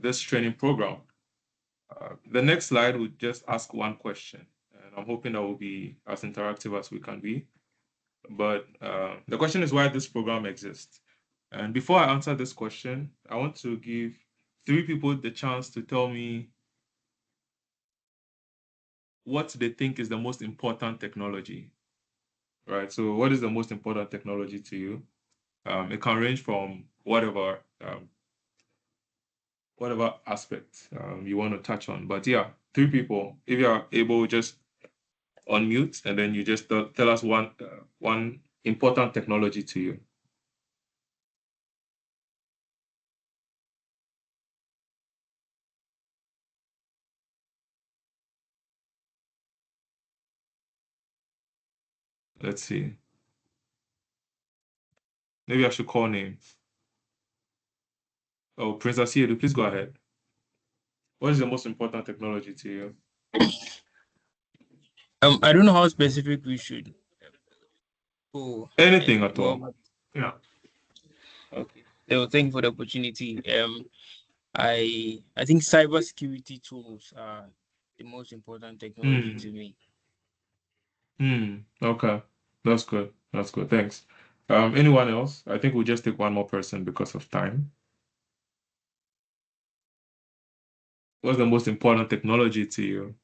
this training program. The next slide would just ask one question, and I'm hoping that will be as interactive as we can be. But the question is why this program exists. And before I answer this question, I want to give 3 people the chance to tell me what they think is the most important technology, right? So what is the most important technology to you? It can range from whatever aspect you want to touch on. But yeah, 3 people, if you are able, just unmute and then you just tell us one important technology to you. Let's see. Maybe I should call names. Oh, Princess Yedu, please go ahead. What is the most important technology to you? I don't know how specific we should. Anything at all. Yeah. Okay. So thank you for the opportunity. I think cybersecurity tools are the most important technology to me. Okay. That's good. That's good. Thanks. Anyone else? I think we'll just take one more person because of time. What's the most important technology to you?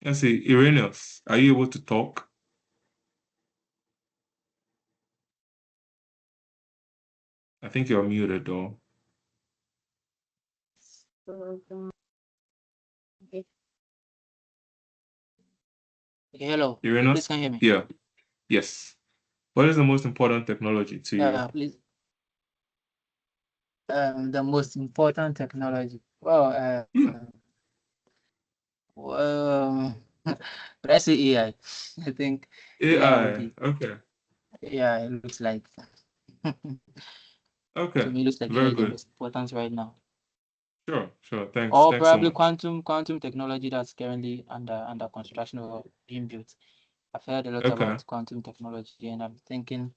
Let's see, Irenaeus, are you able to talk? I think you're muted though. Okay. Hello. Irenaeus? Please can you hear me? Yeah. Yes. What is the most important technology to you? Please. The most important technology. Well, but I say AI. I think AI. Okay. Yeah, it looks like. Okay. To me, it looks like very the good. most important right now. Sure. Thanks. Or Thanks so probably much. quantum technology that's currently under construction or being built. I've heard a lot Okay. about quantum technology, and I'm thinking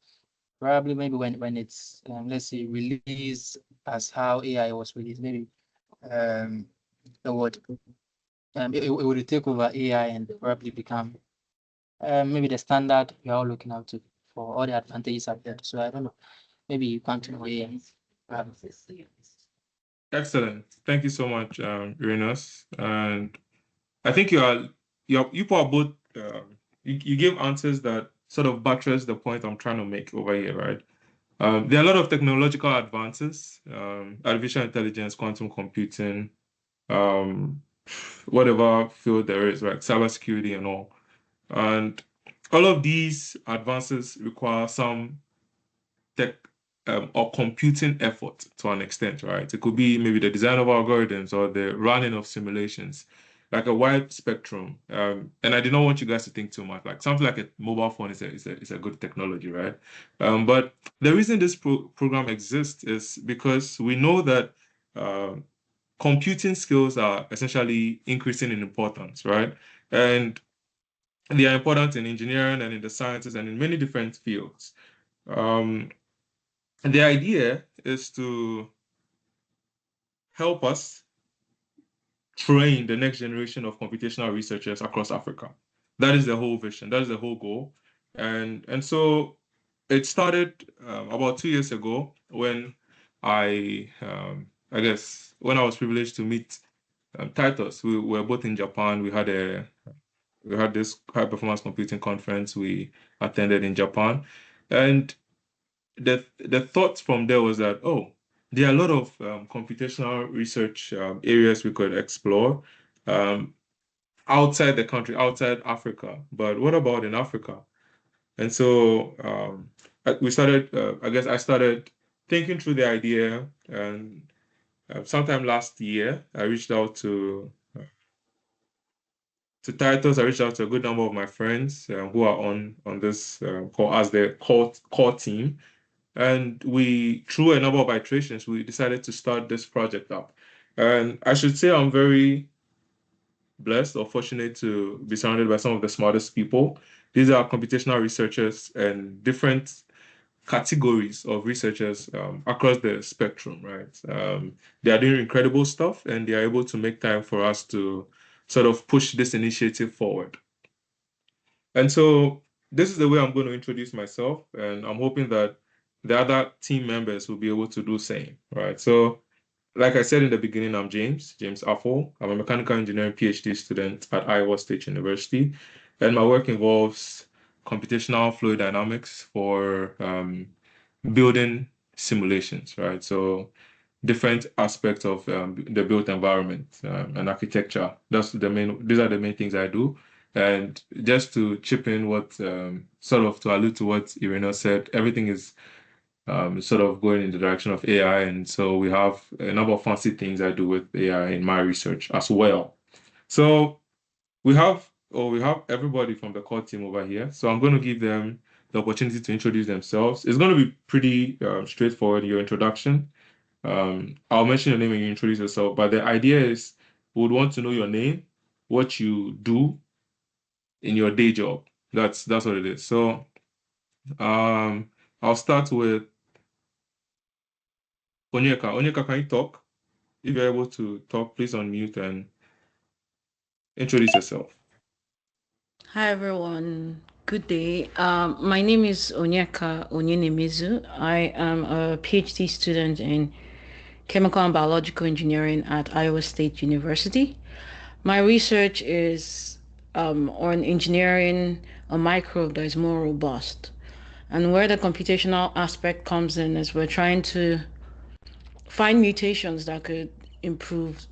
probably maybe when it's let's say released as how AI was released, maybe the word it would take over AI and probably become maybe the standard we are all looking out to for all the advantages of that. So I don't know, maybe quantum AI. Excellent. Thank you so much, Irenaeus. And I think you people are both you gave answers that sort of buttress the point I'm trying to make over here, right? There are a lot of technological advances, artificial intelligence, quantum computing, whatever field there is, right? Cybersecurity and all. And all of these advances require some tech or computing effort to an extent, right? It could be maybe the design of algorithms or the running of simulations, like a wide spectrum. And I did not want you guys to think too much. Like something like a mobile phone is a good technology, right? But the reason this program exists is because we know that computing skills are essentially increasing in importance, right? And they are important in engineering and in the sciences and in many different fields. And the idea is to help us train the next generation of computational researchers across Africa. That is the whole vision. That is the whole goal. And so it started about 2 years ago when I guess, when I was privileged to meet Titus. We were both in Japan. We had this high performance computing conference we attended in Japan, and the thought from there was that, oh, there are a lot of computational research areas we could explore outside the country, outside Africa. But what about in Africa? And so we started. I guess I started thinking through the idea, and sometime last year, I reached out to Titus. I reached out to a good number of my friends who are on this call as the core team. And through a number of iterations, we decided to start this project up. And I should say I'm very blessed or fortunate to be surrounded by some of the smartest people. These are computational researchers and different categories of researchers across the spectrum, right? They are doing incredible stuff and they are able to make time for us to sort of push this initiative forward. And so this is the way I'm going to introduce myself, and I'm hoping that the other team members will be able to do the same, right? So like I said in the beginning, I'm James Afful. I'm a mechanical engineering PhD student at Iowa State University, and my work involves computational fluid dynamics for building simulations, right? So different aspects of the built environment and architecture. These are the main things I do. And just to chip in what sort of to allude to what Irene said, everything is sort of going in the direction of AI. And so we have a number of fancy things I do with AI in my research as well. So we have everybody from the core team over here. So I'm going to give them the opportunity to introduce themselves. It's going to be pretty straightforward, your introduction. I'll mention your name when you introduce yourself, but the idea is we would want to know your name, what you do in your day job. That's what it is. So I'll start with Onyeka. Onyeka, can you talk? If you're able to talk, please unmute and introduce yourself. Hi everyone, good day. My name is Onyeka Onyenemezu. I am a PhD student in Chemical and Biological Engineering at Iowa State University. My research is on engineering a microbe that is more robust. And where the computational aspect comes in is we're trying to find mutations that could improve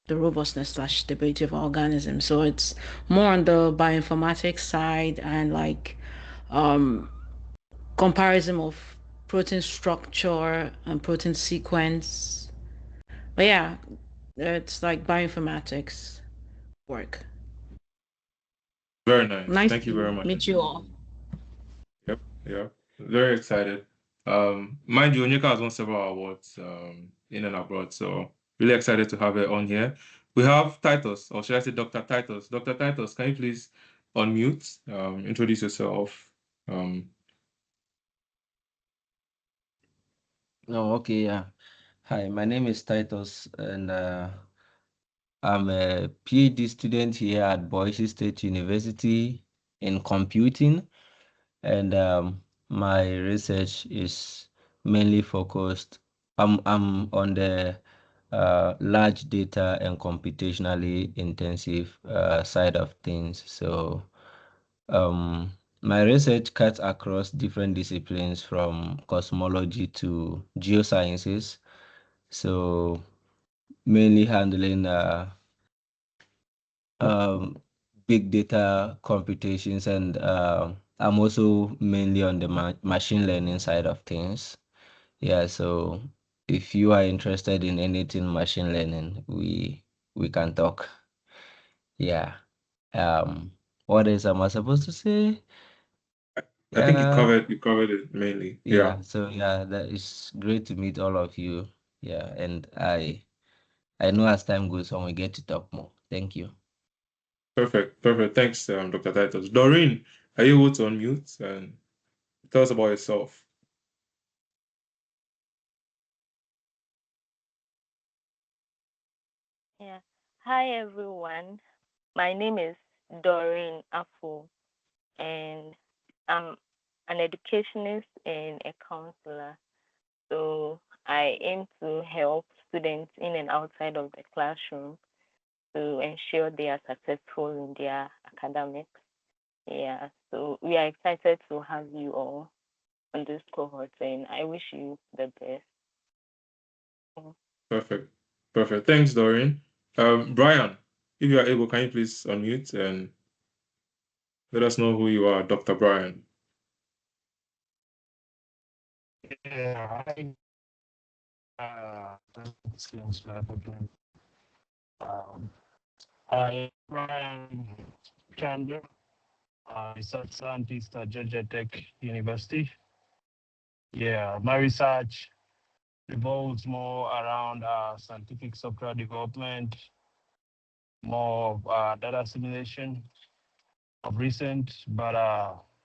the robustness / stability of organisms. So it's more on the bioinformatics side and like comparison of protein structure and protein sequence. But yeah, it's like bioinformatics work. Very nice. Nice Thank you very to much. meet you all. Yep, yep. Very excited. Mind you, Onyeka has won several awards in and abroad, so really excited to have her on here. We have Titus, or should I say Dr. Titus? Dr. Titus, can you please unmute, introduce yourself? Oh, okay, yeah. Hi, my name is Titus, and I'm a PhD student here at Boise State University in computing, and my research is mainly focused. I'm on the large data and computationally intensive side of things. So my research cuts across different disciplines from cosmology to geosciences. So mainly handling big data computations, and I'm also mainly on the machine learning side of things. Yeah, so if you are interested in anything machine learning, we can talk. Yeah. What else am I supposed to say? I think you Yeah. covered it mainly. Yeah. Yeah, so yeah, that is great to meet all of you. Yeah, and I know as time goes on, we get to talk more. Thank you. Perfect. Perfect. Thanks, Dr. Titus. Doreen, are you able to unmute and tell us about yourself? Yeah. Hi, everyone. My name is Doreen Afful, and I'm an educationist and a counselor. So I aim to help students in and outside of the classroom to ensure they are successful in their academics. Yeah. So we are excited to have you all on this cohort, and I wish you the best. Perfect. Perfect. Thanks, Doreen. Brian, if you are able, can you please unmute and let us know who you are, Dr. Brian? Yeah, thanks for having me. I am Kyanjo, research scientist at Georgia Tech University. Yeah, my research revolves more around scientific software development, more of data simulation of recent. But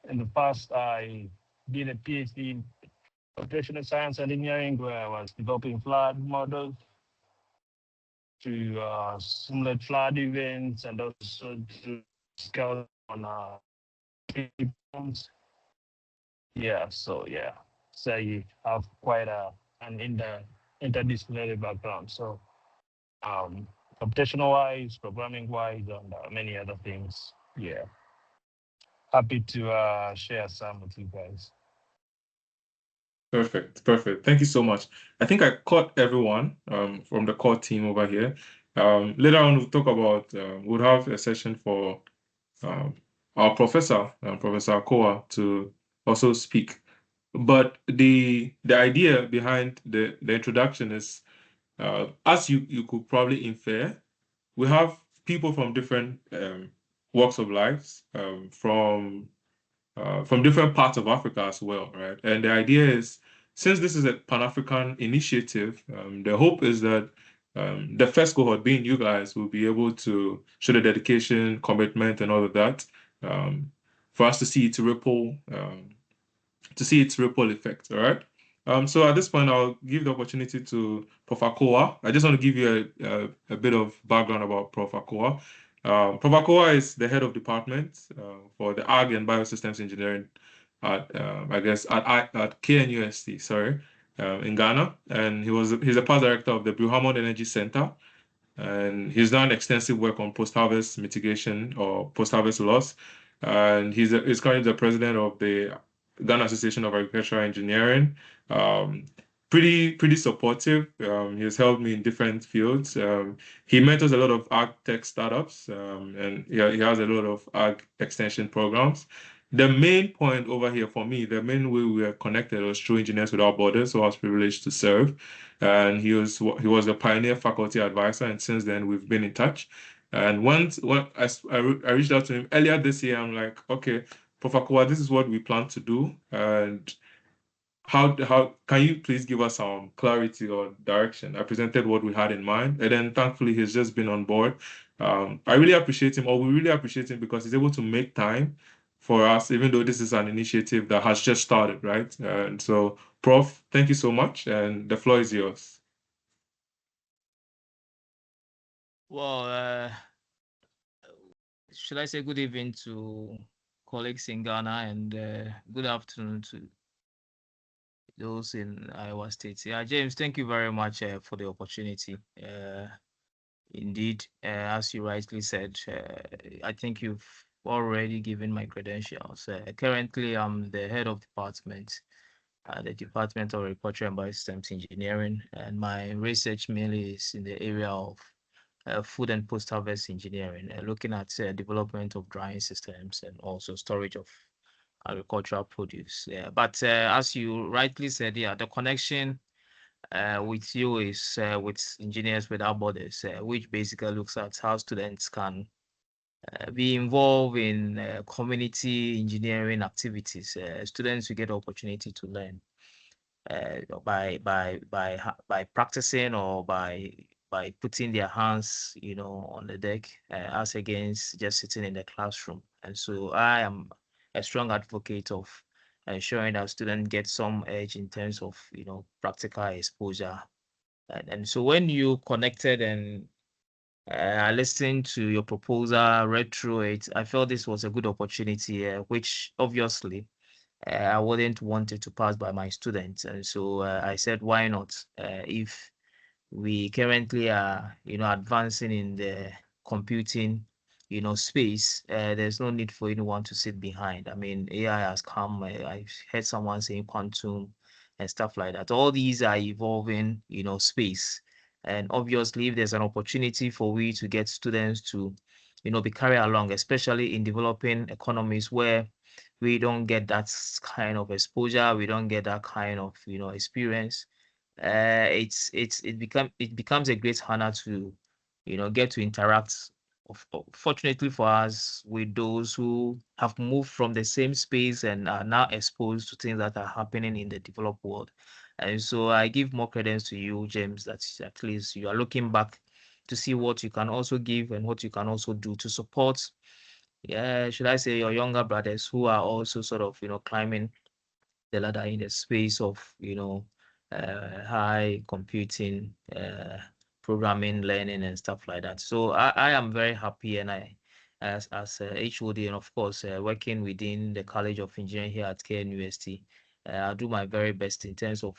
in the past, I did a PhD in computational science engineering where I was developing flood models to simulate flood events and also to scale on problems. Yeah, so yeah, so you have quite an interdisciplinary background. So um, computational wise, programming wise, and many other things. Yeah, happy to share some with you guys. Perfect, perfect. Thank you so much. I think I caught everyone from the core team over here. Later on, we'll talk about, we'll have a session for um, our professor, Professor Okowa, to also speak. But the idea behind the introduction is, as you could probably infer, we have people from different walks of lives, from different parts of Africa as well, right? And the idea is, since this is a Pan-African initiative, the hope is that the first cohort, being you guys, will be able to show the dedication, commitment, and all of that, for us to see it ripple effect. All right. So at this point, I'll give the opportunity to Prof. Akowuah. I just want to give you a bit of background about Prof. Akowuah. Prof. Akowuah is the head of department for the Ag and Biosystems Engineering at, I guess, at KNUST, sorry, in Ghana. And he's a past director of the Blue Hammond Energy Center. And he's done extensive work on post-harvest mitigation or post-harvest loss. And he's currently the president of the Ghana Association of Agricultural Engineering. Um, pretty supportive. He has helped me in different fields. He mentors a lot of ag tech startups, and he has a lot of ag extension programs. The main point over here for me, the main way we are connected was through Engineers Without Borders, so I was privileged to serve. And he was a pioneer faculty advisor, and since then we've been in touch. And once when I reached out to him earlier this year, I'm like, okay, Prof. Akowuah, this is what we plan to do, and how can you please give us some clarity or direction? I presented what we had in mind, and then thankfully he's just been on board. I really appreciate him, or we really appreciate him, because he's able to make time for us, even though this is an initiative that has just started, right? And so, Prof, thank you so much, and the floor is yours. Well, should I say good evening to colleagues in Ghana and good afternoon to those in Iowa State? Yeah, James, thank you very much for the opportunity. Indeed, as you rightly said, I think you've already given my credentials. Currently, I'm the head of department at the Department of Agriculture and Biosystems Engineering, and my research mainly is in the area of food and post-harvest engineering, looking at development of drying systems and also storage of agricultural produce. Yeah, but as you rightly said, yeah, the connection with you is with Engineers Without Borders, which basically looks at how students can be involved in community engineering activities. Students will get the opportunity to learn by practicing or by putting their hands, on the deck, as against just sitting in the classroom. And so I am a strong advocate of ensuring that students get some edge in terms of, practical exposure. And so when you connected and I listened to your proposal, read through it, I felt this was a good opportunity, which obviously I wouldn't want it to pass by my students. And so I said, why not? If we currently are, advancing in the computing, space, there's no need for anyone to sit behind. I mean, AI has come. I heard someone saying quantum and stuff like that. All these are evolving, space. And obviously, if there's an opportunity for we to get students to, be carried along, especially in developing economies where we don't get that kind of exposure, we don't get that kind of, experience, it becomes a great honor to get to interact fortunately for us, with those who have moved from the same space and are now exposed to things that are happening in the developed world. And so I give more credence to you, James, that at least you are looking back to see what you can also give and what you can also do to support, should I say, your younger brothers who are also sort of, climbing the ladder in the space of, high computing, programming, learning, and stuff like that. So I am very happy, and as HOD, and of course, working within the College of Engineering here at KNUST, I'll do my very best in terms of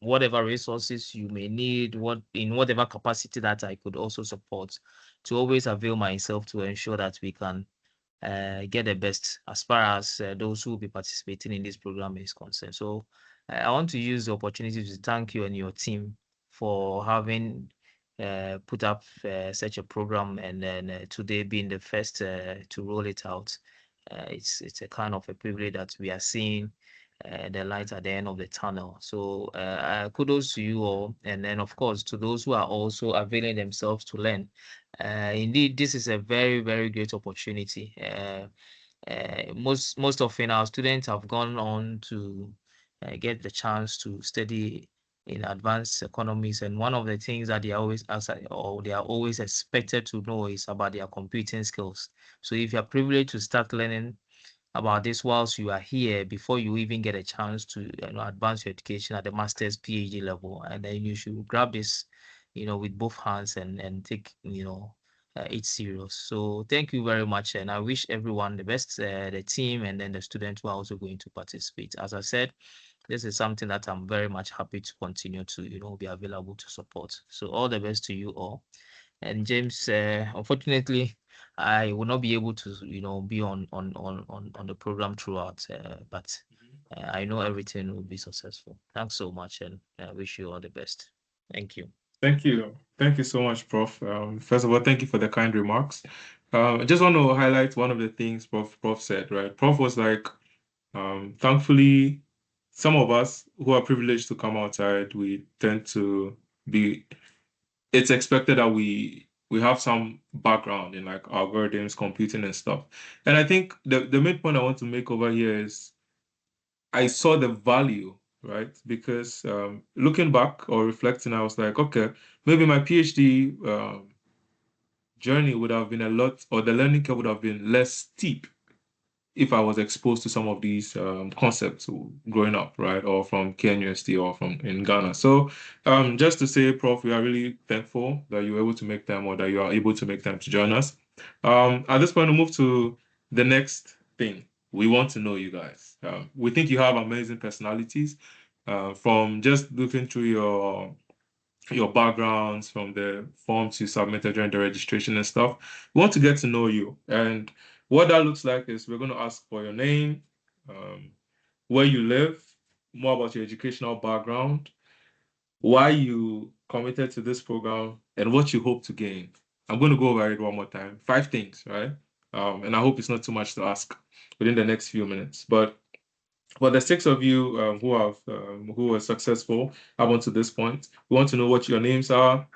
whatever resources you may need, in whatever capacity that I could also support, to always avail myself to ensure that we can get the best as far as those who will be participating in this program is concerned. So I want to use the opportunity to thank you and your team for having put up such a program, and then today being the first to roll it out. It's a kind of a privilege that we are seeing the light at the end of the tunnel. So kudos to you all, and then of course to those who are also availing themselves to learn. Indeed, this is a very, very great opportunity. Most often our students have gone on to get the chance to study in advanced economies, and one of the things that they are always asked, or they are always expected to know, is about their computing skills. So if you are privileged to start learning about this whilst you are here, before you even get a chance to advance your education at the master's PhD level, and then you should grab this with both hands and take it serious. So thank you very much, and I wish everyone the best, the team, and then the students who are also going to participate. As I said, this is something that I'm very much happy to continue to be available to support. So all the best to you all. And James, unfortunately, I will not be able to be on the program throughout, but I know everything will be successful. Thanks so much, and I wish you all the best. Thank you. Thank you. Thank you so much, Prof. First of all, thank you for the kind remarks. I just want to highlight one of the things Prof said, right? Prof was like, thankfully, some of us who are privileged to come outside, we tend to be, it's expected that we have some background in like algorithms, computing and stuff. And I think the main point I want to make over here is I saw the value, right? Because looking back or reflecting, I was like, okay, maybe my PhD journey would have been a lot, or the learning curve would have been less steep if I was exposed to some of these concepts growing up, right? Or from KNUST or from in Ghana. So just to say, Prof, we are really thankful that you were able to make time, or that you are able to make time to join us. At this point, we'll move to the next thing. We want to know you guys. We think you have amazing personalities. From just looking through your backgrounds, from the forms you submitted during the registration and stuff. We want to get to know you. And what that looks like is we're going to ask for your name, where you live, more about your educational background, why you committed to this program, and what you hope to gain. I'm going to go over it one more time. 5 things, right? And I hope it's not too much to ask within the next few minutes. But for the 6 of you who were successful up until this point, we want to know what your names are.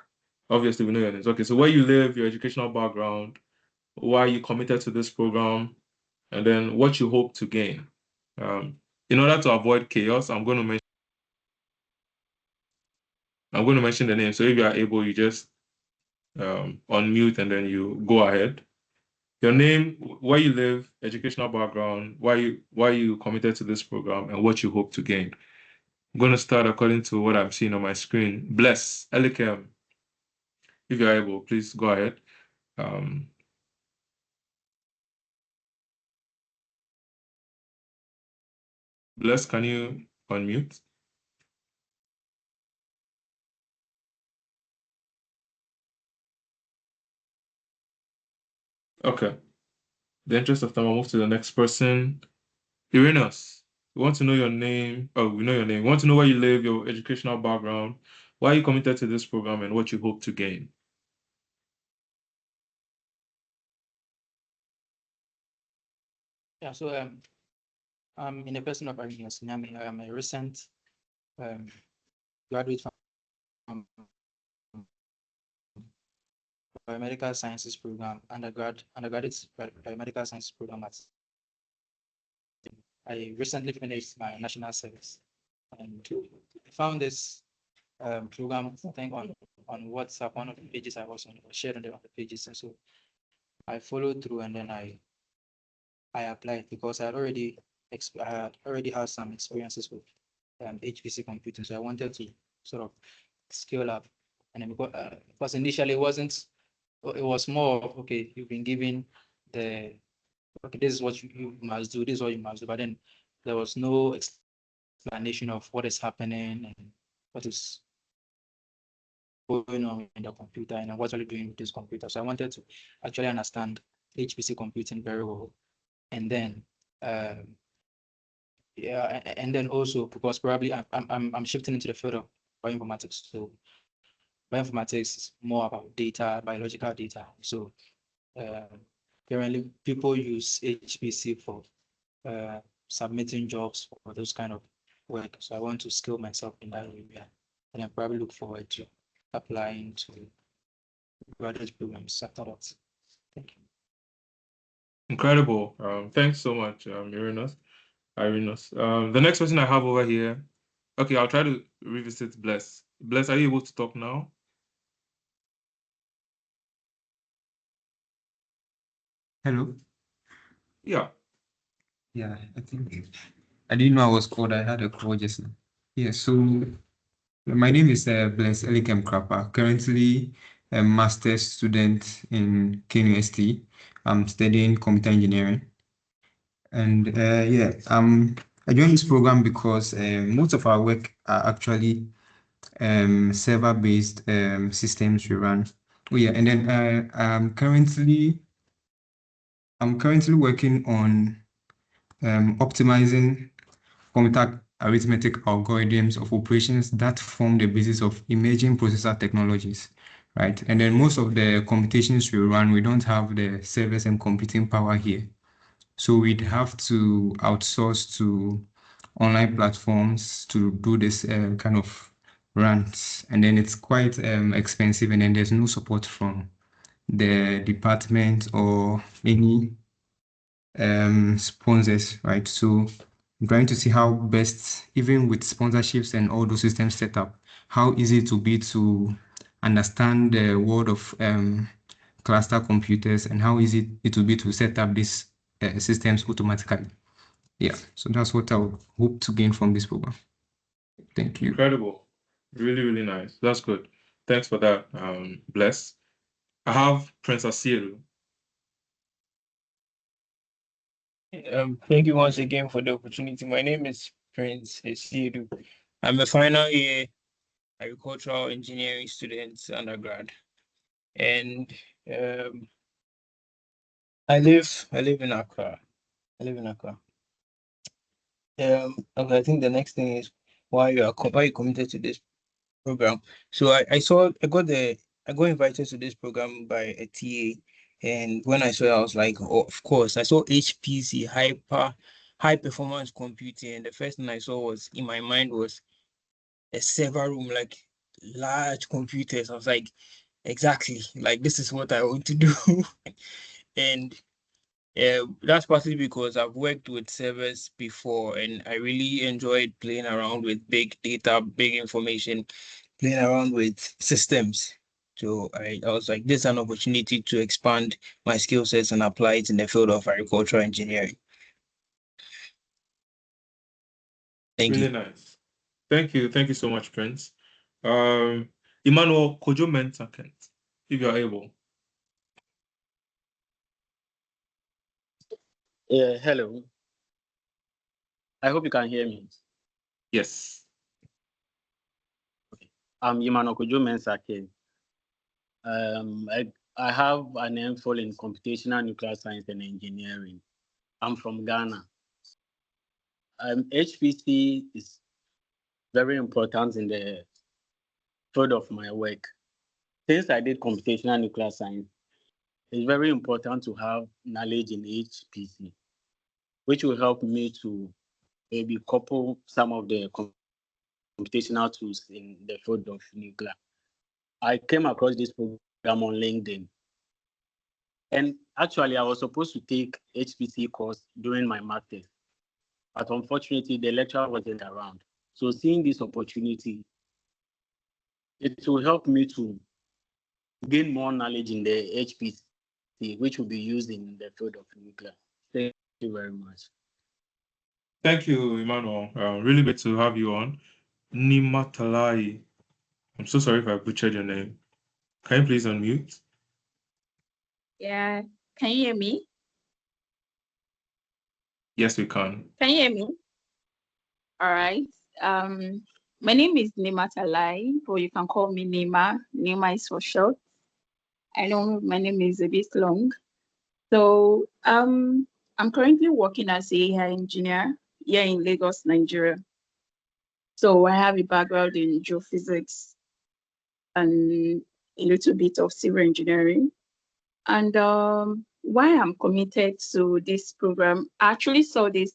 Obviously, we know your names. Okay, so where you live, your educational background, why you committed to this program, and then what you hope to gain. In order to avoid chaos, I'm going to mention the name. So if you are able, you just unmute and then you go ahead. Your name, where you live, educational background, why you committed to this program, and what you hope to gain. I'm going to start according to what I'm seeing on my screen. Bless, Elikem, if you're able, please go ahead. Bless, can you unmute? Okay. The interest of time, I'll move to the next person. Irenas, we want to know your name. Oh, we know your name. We want to know where you live, your educational background, why you committed to this program, and what you hope to gain. Yeah, so I'm in the person of Irenas Nyame. I am a recent graduate from biomedical sciences program, undergraduate biomedical sciences program I recently finished my national service, and I found this program, I think, on WhatsApp. One of the pages I was on was shared on the pages, and so I followed through, and then I applied because I had already had some experiences with HPC computing, so I wanted to sort of scale up. And then because initially it was more of, okay, you've been given okay, this is what you must do, this is what you must do, but then there was no explanation of what is happening and what is going on in the computer and what's really doing with this computer. So I wanted to actually understand HPC computing very well. And then yeah, and then also because probably I'm shifting into the field of bioinformatics. So bioinformatics is more about data, biological data. So currently people use HPC for submitting jobs for those kind of work. So I want to skill myself in that area, and I probably look forward to applying to graduate programs after that. Thank you. Incredible. Thanks so much, Irenos. The next person I have over here. Okay, I'll try to revisit Bless. Bless, are you able to talk now? Hello. Yeah. Yeah, I think I didn't know I was called. I had a call just now. Yeah, so my name is Bless Elikem Krapa. Currently a master's student in KNUST. I'm studying computer engineering. And yeah, I joined this program because most of our work are actually server-based systems we run. Oh yeah, and then I'm currently working on optimizing computer arithmetic algorithms of operations that form the basis of emerging processor technologies, right? And then most of the computations we run, we don't have the servers and computing power here. So we'd have to outsource to online platforms to do this kind of runs. And then it's quite expensive, and then there's no support from the department or any sponsors, right? So I'm trying to see how best, even with sponsorships and all those systems set up, how easy it will be to understand the world of cluster computers and how easy it will be to set up these systems automatically. Yeah, so that's what I would hope to gain from this program. Thank you. Incredible. Really, really nice. That's good. Thanks for that, Bless. I have Prince Asielu. Thank you once again for the opportunity. My name is Prince Esidu. I'm a final year agricultural engineering student undergrad, and I live in Accra. Okay, I think the next thing is why you committed to this program. So I got invited to this program by a TA, and when I saw it, I was like, oh, of course. I saw HPC, high performance computing, and the first thing I saw was in my mind was a server room, like large computers. I was like, exactly, like this is what I want to do. And that's partly because I've worked with servers before, and I really enjoyed playing around with big data, big information, playing around with systems. So I was like, this is an opportunity to expand my skill sets and apply it in the field of agricultural engineering. Thank Really you. nice. Thank you so much, Prince. Emmanuel Kojo Mensakent, if you're able. Yeah, hello. I hope you can hear me. Yes. I'm Onyeka Onyenemezu. I have an MPhil in Computational Nuclear Science and Engineering. I'm from Ghana. HPC is very important in the field of my work. Since I did Computational Nuclear Science, it's very important to have knowledge in HPC, which will help me to maybe couple some of the computational tools in the field of nuclear. I came across this program on LinkedIn, And actually, I was supposed to take HPC course during my master's, but unfortunately, the lecturer wasn't around. So seeing this opportunity, it will help me to gain more knowledge in the HPC, which will be used in the field of nuclear. Thank you very much. Thank you, Emmanuel. Really great to have you on. Nimatalai. I'm so sorry if I butchered your name. Can you please unmute? Yeah, can you hear me? Yes, we can. Can you hear me? All right. My name is Nima Talai, or you can call me Nima. Nima is for short. I know my name is a bit long. So I'm currently working as a AI engineer here in Lagos, Nigeria. So I have a background in geophysics and a little bit of civil engineering. And why I'm committed to this program, I actually saw this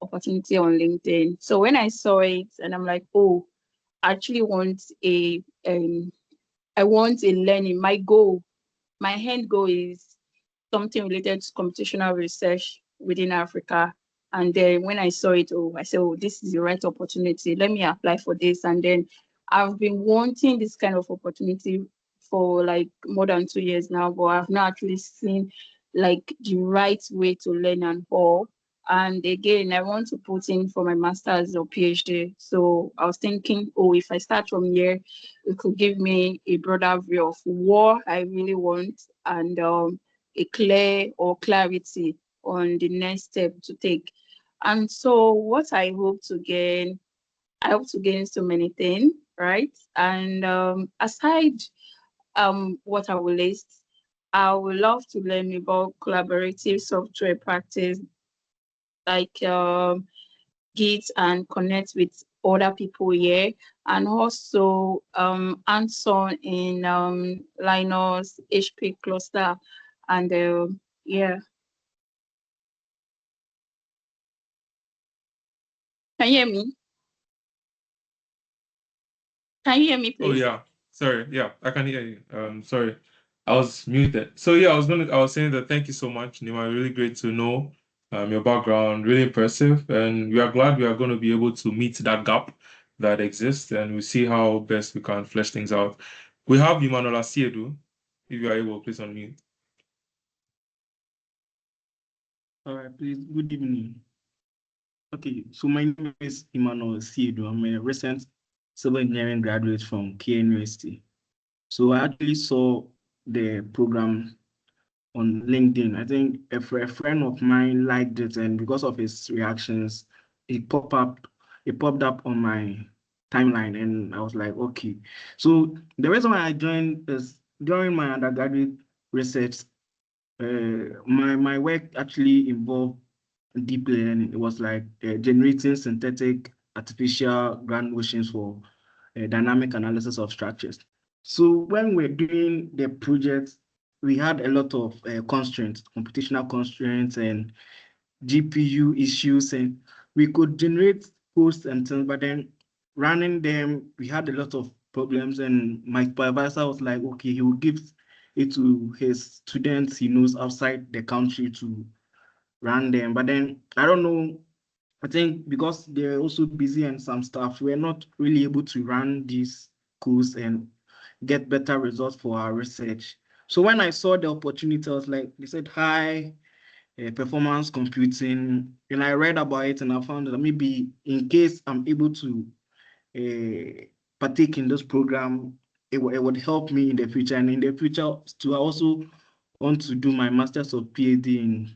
opportunity on LinkedIn. So when I saw it, and I'm like, oh, I actually want I want a learning. My end goal is something related to computational research within Africa. And then when I saw it, I said, oh, this is the right opportunity. Let me apply for this. And then I've been wanting this kind of opportunity for like more than 2 years now, but I've not actually seen like the right way to learn and all. And again, I want to put in for my master's or PhD. So I was thinking, oh, if I start from here, it could give me a broader view of what I really want and a clear or clarity on the next step to take. And so what I hope to gain so many things, right? And aside what I will list, I would love to learn about collaborative software practice like Git and connect with other people here, and also hands-on in Linux, HP cluster, and yeah. Can you hear me? Can you hear me, Oh please? yeah. Sorry. Yeah, I can hear you. Sorry. I was muted. So yeah, I was saying that thank you so much, Nima. Really great to know your background, really impressive. And we are glad we are going to be able to meet that gap that exists and we see how best we can flesh things out. We have Emmanuel Asiedu. If you are able, please unmute. All right, please. Good evening. Okay, so my name is Emmanuel Siedu. I'm a recent civil engineering graduate from KNUST. So I actually saw the program on LinkedIn. I think a friend of mine liked it, and because of his reactions, it popped up on my timeline, and I was like, okay. So the reason why I joined is during my undergraduate research, my work actually involved deep learning. It was like generating synthetic artificial grand oceans for dynamic analysis of structures. So when we're doing the project, we had a lot of constraints, computational constraints and GPU issues, and we could generate posts and things, but then running them, we had a lot of problems, and my supervisor was like, okay, he will give it to his students he knows outside the country to run them. But then I don't know, I think because they're also busy and some stuff, we're not really able to run these courses and get better results for our research. So when I saw the opportunity, I was like, they said, hi, performance computing, and I read about it and I found that maybe in case I'm able to partake in this program, it would help me in the future. And in the future, too, I also want to do my master's or PhD in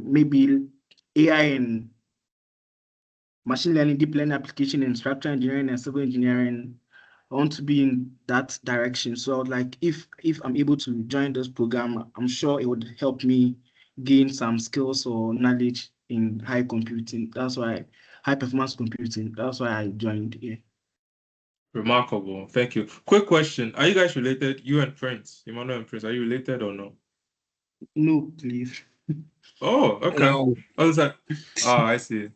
maybe AI and machine learning, deep learning application in structural engineering and civil engineering. I want to be in that direction. So I would like, if I'm able to join this program, I'm sure it would help me gain some skills or knowledge in high computing. That's why high performance computing. That's why I joined here. Remarkable. Thank you. Quick question. Are you guys related? You and Prince, Emmanuel and Prince, are you related or no? No, please. Oh, okay. No. What is that? I see.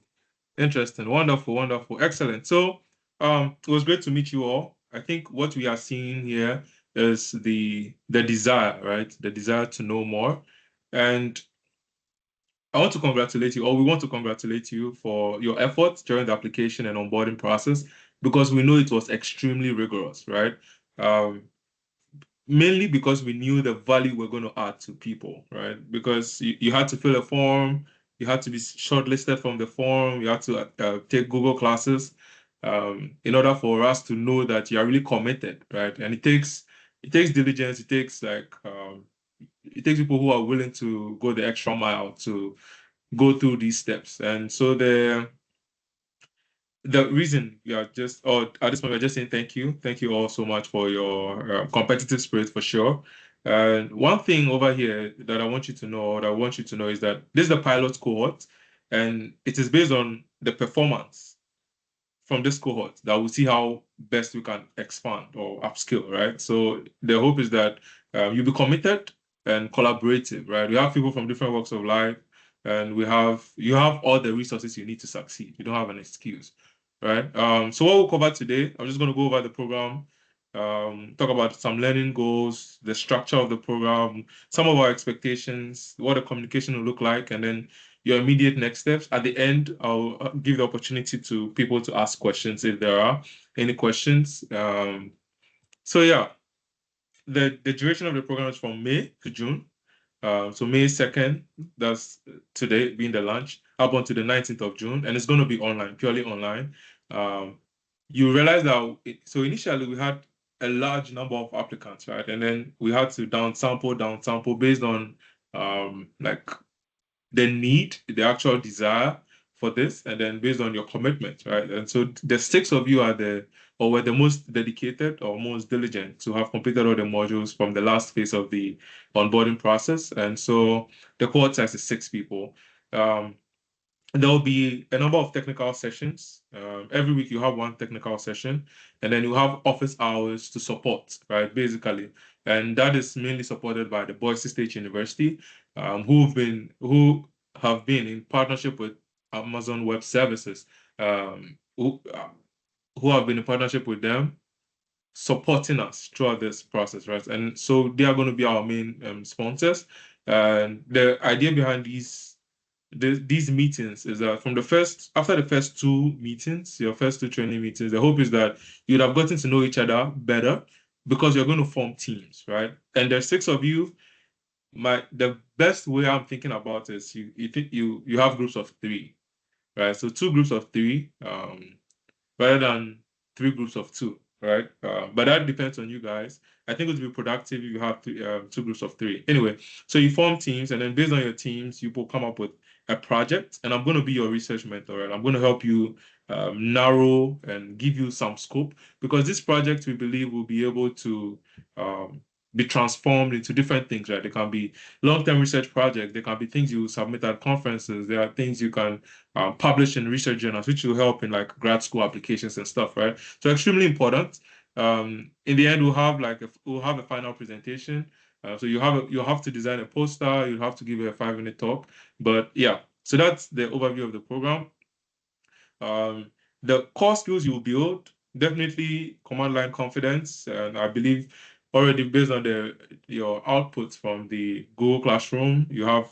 Interesting. Wonderful, wonderful. Excellent. So, it was great to meet you all. I think what we are seeing here is the desire, right? The desire to know more. And I want to congratulate you, or we want to congratulate you for your efforts during the application and onboarding process, because we know it was extremely rigorous, right? Mainly because we knew the value we're going to add to people, right? Because you had to fill a form, you had to be shortlisted from the form, you had to take Google classes in order for us to know that you are really committed, right? And it takes diligence, it takes people who are willing to go the extra mile to go through these steps. And so the reason we are just, or at this point, we're just saying thank you. Thank you all so much for your competitive spirit, for sure. And one thing over here that I want you to know, or that I want you to know, is that this is the pilot cohort, and it is based on the performance from this cohort that we'll see how best we can expand or upskill, right? So the hope is that you'll be committed and collaborative, right? We have people from different walks of life, and you have all the resources you need to succeed. You don't have an excuse, right? So what we'll cover today, I'm just going to go over the program, talk about some learning goals, the structure of the program, some of our expectations, what the communication will look like, and then your immediate next steps. At the end, I'll give the opportunity to people to ask questions if there are any questions. So yeah, the duration of the program is from May to June. So May 2nd, that's today being the launch, up until the 19th of June, and it's going to be online, purely online. You realize that, so initially we had a large number of applicants, right? And then we had to down sample based on like the need, the actual desire for this, and then based on your commitment, right? And so the 6 of you were the most dedicated or most diligent to have completed all the modules from the last phase of the onboarding process. And so the cohort size is 6 people. There will be a number of technical sessions. Every week you have one technical session, and then you have office hours to support, right? Basically, and that is mainly supported by the Boise State University, who have been in partnership with Amazon Web Services, who have been in partnership with them, supporting us throughout this process, right? And so they are going to be our main sponsors. And the idea behind these meetings is that after the first 2 meetings, your first 2 training meetings, the hope is that you'd have gotten to know each other better, because you're going to form teams, right? And there's 6 of you. The best way I'm thinking about is you have groups of 3, right? So 2 groups of 3, rather than 3 groups of 2, right? But that depends on you guys. I think it would be productive if you have 2 groups of 3. Anyway, so you form teams, and then based on your teams, you will come up with a project, and I'm going to be your research mentor, right? I'm going to help you narrow and give you some scope, because this project, we believe, will be able to be transformed into different things, right? They can be long-term research projects. They can be things you submit at conferences. There are things you can publish in research journals, which will help in like grad school applications and stuff, right? So extremely important. In the end, we'll have a final presentation. So you'll have to design a poster. You'll have to give a 5-minute talk. But yeah, so that's the overview of the program. The core skills you will build, definitely command line confidence, and I believe already based on your outputs from the Google Classroom, you have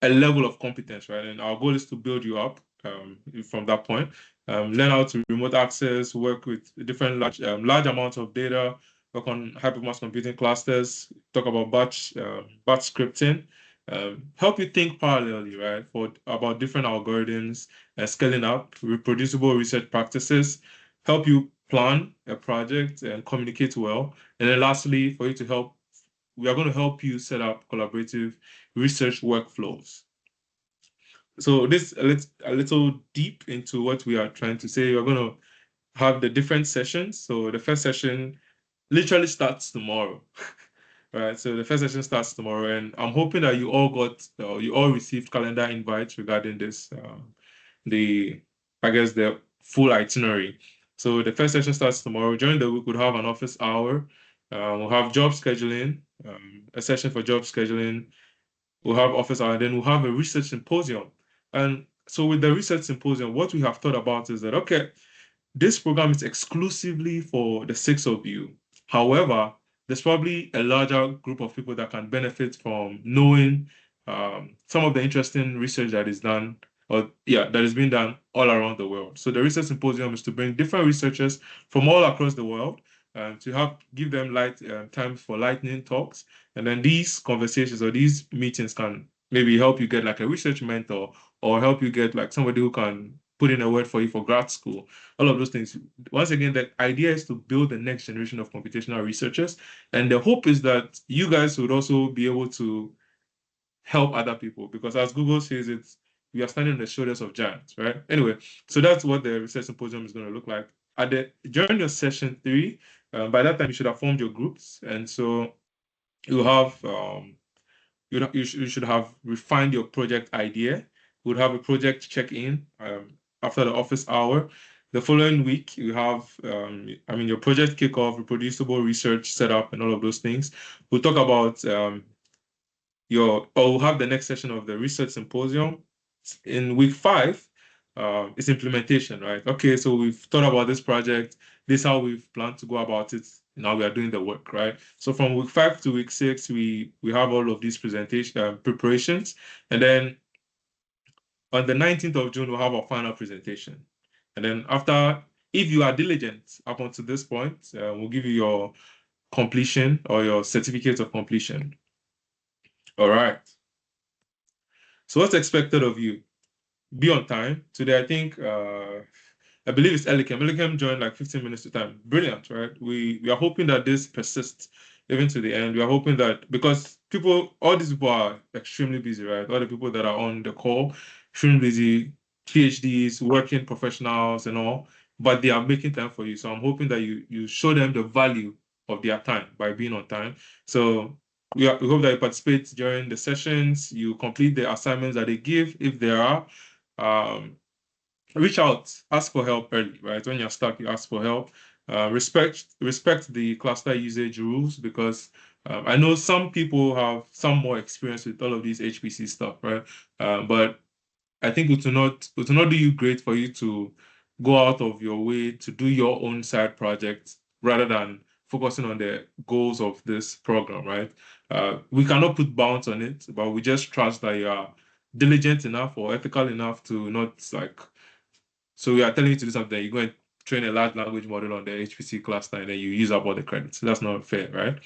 a level of competence, right? And our goal is to build you up from that point. Learn how to remote access, work with different large amounts of data, work on hypermass computing clusters, talk about batch scripting, help you think parallelly, right? About different algorithms and scaling up, reproducible research practices, help you plan a project and communicate well. And then lastly, we are going to help you set up collaborative research workflows. So this a little deep into what we are trying to say. We're going to have the different sessions. So the first session literally starts tomorrow. Right. So the first session starts tomorrow, and I'm hoping that you all received calendar invites regarding this. The full itinerary. So the first session starts tomorrow. During the week, we'll have an office hour. We'll have job scheduling, a session for job scheduling. We'll have office hour, and then we'll have a research symposium. And so with the research symposium, what we have thought about is that, okay, this program is exclusively for the 6 of you. However, there's probably a larger group of people that can benefit from knowing some of the interesting research that is done, that is being done all around the world. So the research symposium is to bring different researchers from all across the world to give them time for lightning talks, and then these conversations or these meetings can maybe help you get like a research mentor or help you get like somebody who can put in a word for you for grad school. All of those things. Once again, the idea is to build the next generation of computational researchers, and the hope is that you guys would also be able to help other people, because as Google says, we are standing on the shoulders of giants, right? Anyway, so that's what the research symposium is going to look like. During your session 3, by that time you should have formed your groups, and so you have you should have refined your project idea. You would have a project check-in after the office hour. The following week, you have, your project kickoff, reproducible research setup, and all of those things. We'll talk about we'll have the next session of the research symposium. In week 5, it's implementation, right? Okay, so we've thought about this project. This is how we've planned to go about it. Now we are doing the work, right? So from week 5 to week 6, we have all of these preparations, and then on the 19th of June, we'll have our final presentation. And then after, if you are diligent up until this point, we'll give you your completion or your certificate of completion. All right. So what's expected of you? Be on time. Today, I think, I believe it's Elikem. Elikem joined like 15 minutes to time. Brilliant, right? We are hoping that this persists even to the end. We are hoping that, because all these people are extremely busy, right? All the people that are on the call, extremely busy, PhDs, working professionals and all, but they are making time for you. So I'm hoping that you show them the value of their time by being on time. So we hope that you participate during the sessions, you complete the assignments that they give, if there are. Reach out, ask for help early, right? When you're stuck, you ask for help. Respect the cluster usage rules, because I know some people have some more experience with all of these HPC stuff, right? But I think it will not do you great for you to go out of your way to do your own side project rather than focusing on the goals of this program, right? We cannot put bounds on it, but we just trust that you are diligent enough or ethical enough to not so we are telling you to do something, you go and train a large language model on the HPC cluster and then you use up all the credits. That's not fair, right?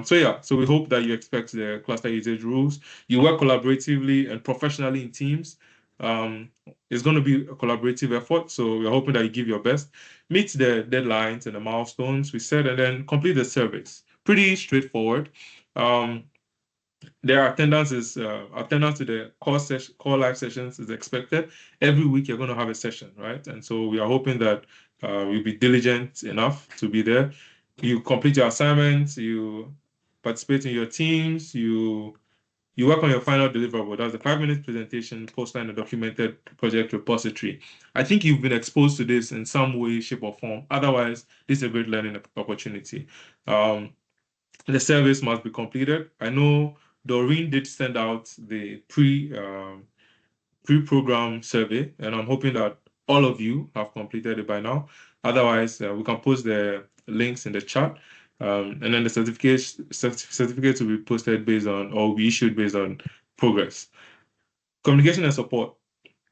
So we hope that you expect the cluster usage rules. You work collaboratively and professionally in teams. It's going to be a collaborative effort, so we're hoping that you give your best, meet the deadlines and the milestones we set, and then complete the surveys. Pretty straightforward. Their attendance to the core live sessions is expected. Every week you're going to have a session, right? And so we are hoping that you'll be diligent enough to be there. You complete your assignments, you participate in your teams, you work on your final deliverable. That's the 5-minute presentation, poster, and a documented project repository. I think you've been exposed to this in some way, shape, or form. Otherwise, this is a great learning opportunity. The service must be completed. I know Doreen did send out the pre-program survey, and I'm hoping that all of you have completed it by now. Otherwise, we can post the links in the chat, and then the certificates will be posted based on, or be issued based on progress. Communication and support.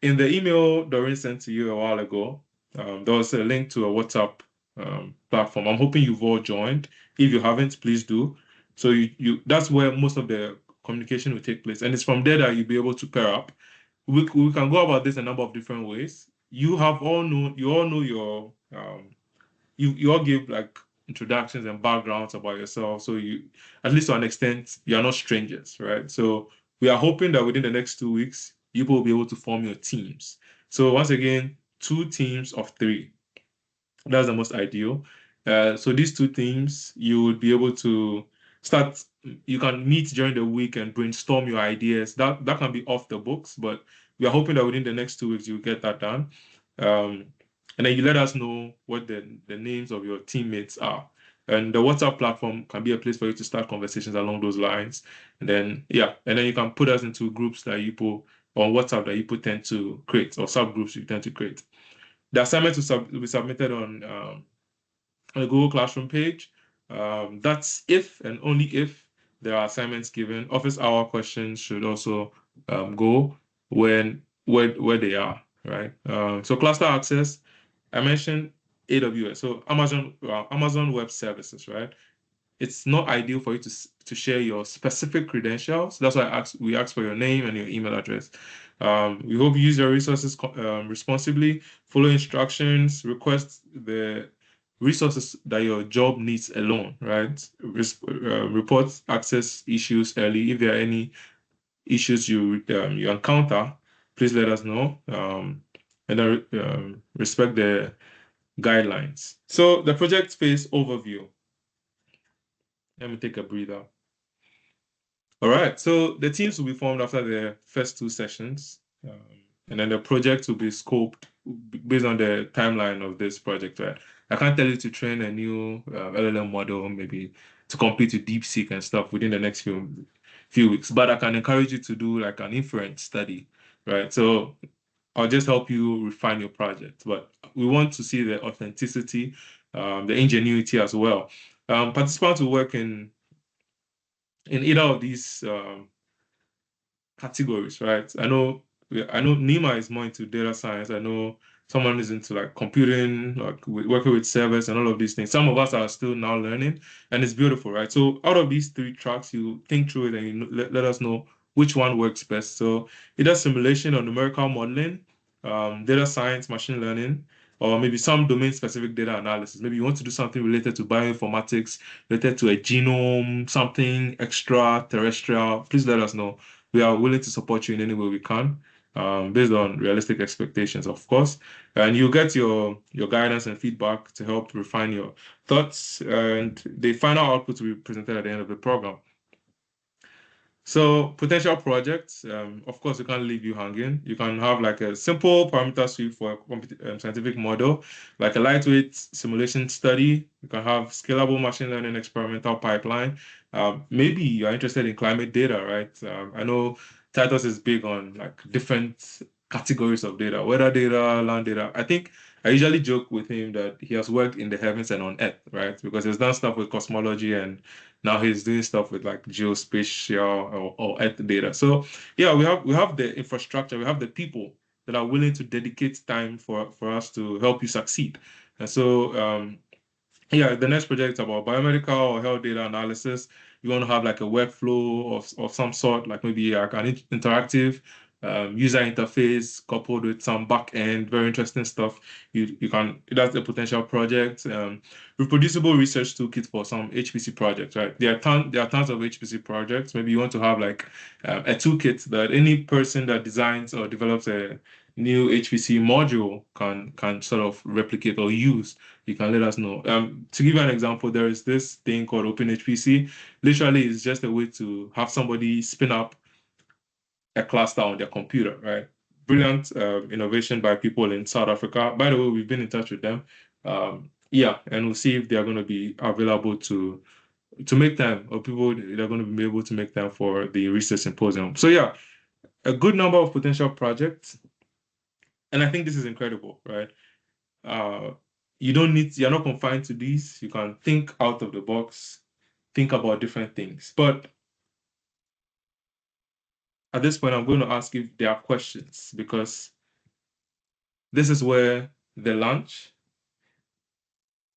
In the email Doreen sent to you a while ago, there was a link to a WhatsApp platform. I'm hoping you've all joined. If you haven't, please do. So that's where most of the communication will take place, and it's from there that you'll be able to pair up. We can go about this a number of different ways. You all know your you all give like introductions and backgrounds about yourself, so you, at least to an extent, you are not strangers, right? So we are hoping that within the next 2 weeks, you will be able to form your teams. So once again, 2 teams of 3. That's the most ideal. So these 2 teams, you would be able to start. You can meet during the week and brainstorm your ideas. That can be off the books, but we are hoping that within the next 2 weeks you'll get that done. And then you let us know what the names of your teammates are. And the WhatsApp platform can be a place for you to start conversations along those lines. And then you can put us into groups that you put on WhatsApp that you tend to create, or subgroups you tend to create. The assignment will be submitted on the Google Classroom page. That's if and only if there are assignments given. Office hour questions should also go where they are, right? So cluster access, I mentioned AWS, so Amazon Web Services, right? It's not ideal for you to share your specific credentials. That's why we ask for your name and your email address. We hope you use your resources responsibly, follow instructions, request the resources that your job needs alone, right? Report access issues early. If there are any issues you encounter, please let us know. And then respect the guidelines. So the project phase overview. Let me take a breather. All right, so the teams will be formed after the first two sessions, and then the project will be scoped based on the timeline of this project, right? I can't tell you to train a new LLM model, maybe to compete with DeepSeek and stuff within the next few weeks, but I can encourage you to do like an inference study, right? So I'll just help you refine your project, but we want to see the authenticity, the ingenuity as well. Participants will work in either of these categories, right? I know Nima is more into data science. I know someone is into like computing, like working with servers and all of these things. Some of us are still now learning, and it's beautiful, right? So out of these three tracks, you think through it and you let us know which one works best. So either simulation or numerical modeling, data science, machine learning, or maybe some domain-specific data analysis. Maybe you want to do something related to bioinformatics, related to a genome, something extraterrestrial. Please let us know. We are willing to support you in any way we can, based on realistic expectations, of course. And you get your guidance and feedback to help refine your thoughts. And the final output will be presented at the end of the program. So potential projects, of course, we can't leave you hanging. You can have like a simple parameter sweep for a scientific model, like a lightweight simulation study. You can have scalable machine learning experimental pipeline. Maybe you're interested in climate data, right? I know Titus is big on like different categories of data, weather data, land data. I think I usually joke with him that he has worked in the heavens and on Earth, right? Because he's done stuff with cosmology and now he's doing stuff with like geospatial or Earth data. So yeah, we have the infrastructure, we have the people that are willing to dedicate time for us to help you succeed. And so yeah, the next project is about biomedical or health data analysis. You want to have like a workflow of some sort, like maybe like an interactive user interface coupled with some back end, very interesting stuff. You can, that's a potential project. Reproducible research toolkit for some HPC projects, right? There are tons of HPC projects. Maybe you want to have like a toolkit that any person that designs or develops a new HPC module can sort of replicate or use. You can let us know. To give you an example, there is this thing called OpenHPC. Literally, it's just a way to have somebody spin up a cluster on their computer, right? Brilliant innovation by people in South Africa. By the way, we've been in touch with them. Yeah, and we'll see if they are going to be available to make time, or people that are going to be able to make time for the research symposium. So yeah, a good number of potential projects. And I think this is incredible, right? You're not confined to these. You can think out of the box, think about different things. But at this point, I'm going to ask if there are questions, because this is where the lunch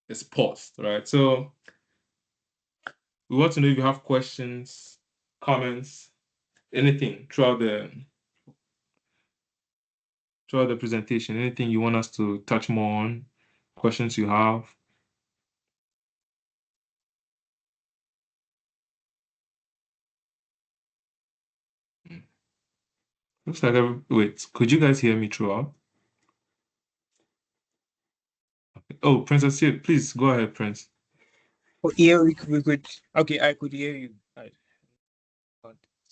is paused, right? So we want to know if you have questions, comments, anything throughout the presentation, anything you want us to touch more on, questions you have. Looks like wait, could you guys hear me throughout? Oh, Princess here, please go ahead, Prince. Oh, yeah, we could. Okay, I could hear you.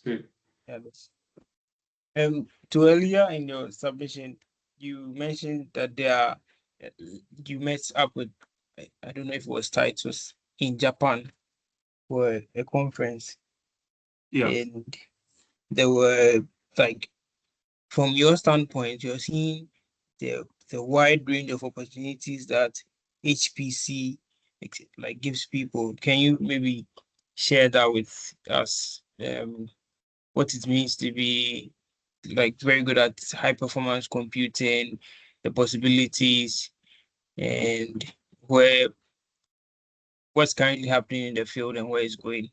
Great. Yeah, to earlier in your submission, you mentioned that you met up with, I don't know if it was Titus in Japan for a conference. Yeah. And there were like, from your standpoint, you're seeing the wide range of opportunities that HPC like gives people. Can you maybe share that with us? What it means to be like very good at high performance computing, the possibilities, and what's currently happening in the field and where it's going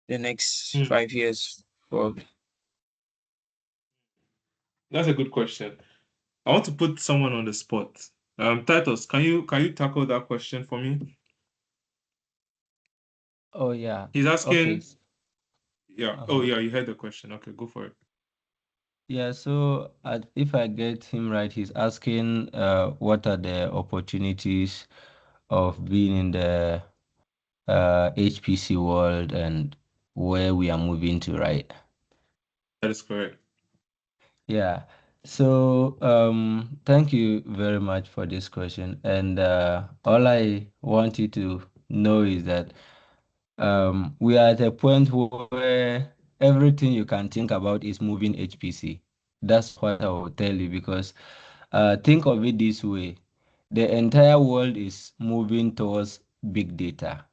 the next 5 years. Probably. That's a good question. I want to put someone on the spot. Titus, can you tackle that question for me? Oh yeah. He's Okay. asking, yeah. Oh Uh-huh. yeah, you heard the question. Okay, go for it. Yeah, so if I get him right, he's asking what are the opportunities of being in the HPC world and where we are moving to, right? That is correct. Yeah. So thank you very much for this question. And all I want you to know is that we are at a point where everything you can think about is moving HPC. That's what I will tell you because think of it this way. The entire world is moving towards big data,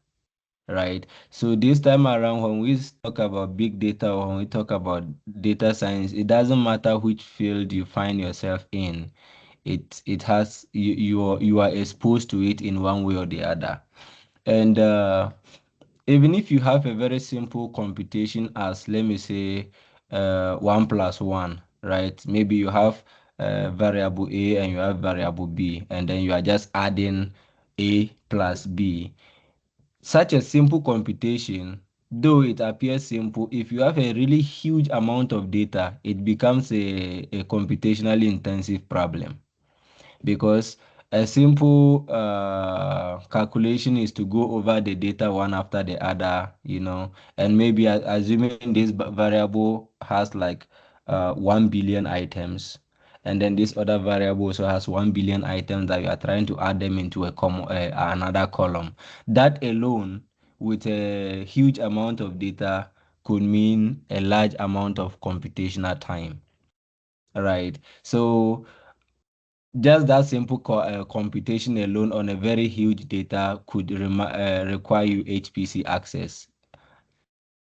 right? So this time around, when we talk about big data or when we talk about data science, it doesn't matter which field you find yourself in. It has you are exposed to it in one way or the other. And even if you have a very simple computation as, let me say, 1 plus 1, right? Maybe you have variable A and you have variable B, and then you are just adding A plus B. Such a simple computation, though it appears simple, if you have a really huge amount of data, it becomes a computationally intensive problem because a simple calculation is to go over the data one after the other, and maybe assuming this variable has like 1 billion items, and then this other variable also has 1 billion items that you are trying to add them into another column. That alone, with a huge amount of data, could mean a large amount of computational time, right? So just that simple computation alone on a very huge data could require you HPC access.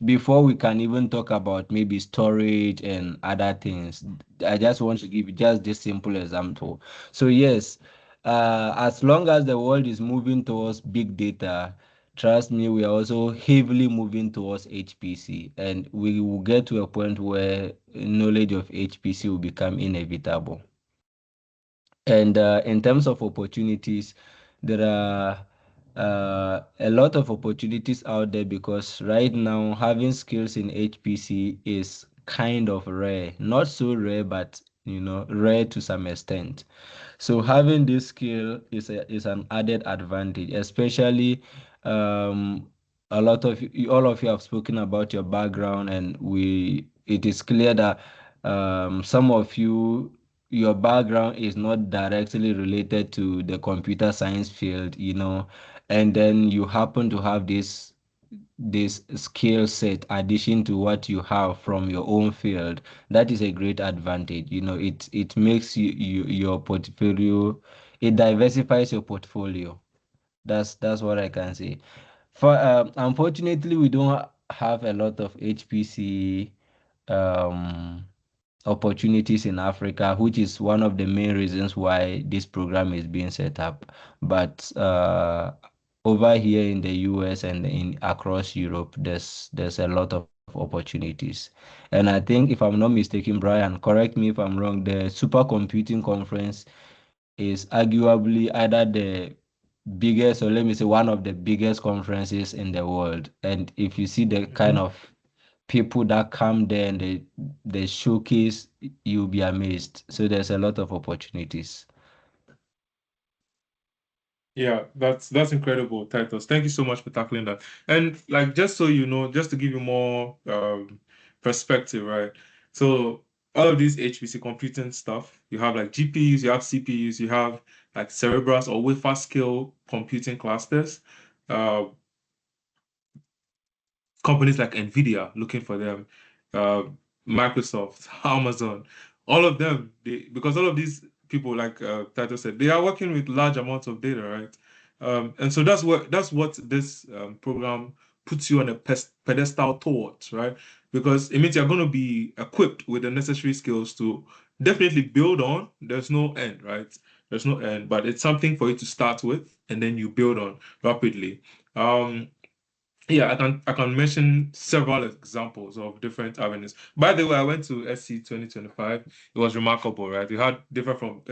Before we can even talk about maybe storage and other things, I just want to give you just this simple example. So yes, as long as the world is moving towards big data, trust me, we are also heavily moving towards HPC, and we will get to a point where knowledge of HPC will become inevitable. And in terms of opportunities, there are a lot of opportunities out there because right now having skills in HPC is kind of rare. Not so rare, but rare to some extent. So having this skill is an added advantage, especially a lot of all of you have spoken about your background, and it is clear that some of you your background is not directly related to the computer science field, and then you happen to have this skill set addition to what you have from your own field. That is a great advantage. It makes your portfolio, it diversifies your portfolio. That's what I can say. For unfortunately, we don't have a lot of HPC um opportunities in Africa, which is one of the main reasons why this program is being set up. But over here in the US and in across Europe, there's a lot of opportunities. And I think, if I'm not mistaken, Brian, correct me if I'm wrong, the supercomputing conference is arguably either the biggest, or let me say one of the biggest conferences in the world. And if you see the kind of people that come there and they showcase, you'll be amazed. So there's a lot of opportunities. Yeah, that's incredible, Titus. Thank you so much for tackling that. And like, just so you know, just to give you more perspective, right? So all of these HPC computing stuff, you have like GPUs, you have CPUs, you have like Cerebrus or wafer scale computing clusters. Uh, Companies like Nvidia looking for them, uh, Microsoft, Amazon, all of them, because all of these people, like Tato said, they are working with large amounts of data, right? And so that's what this program puts you on a pedestal towards, right? Because it means you're going to be equipped with the necessary skills to definitely build on. There's no end, right? There's no end, but it's something for you to start with, and then you build on rapidly. Yeah, I can mention several examples of different avenues. By the way, I went to SC 2025. It was remarkable, right? We had different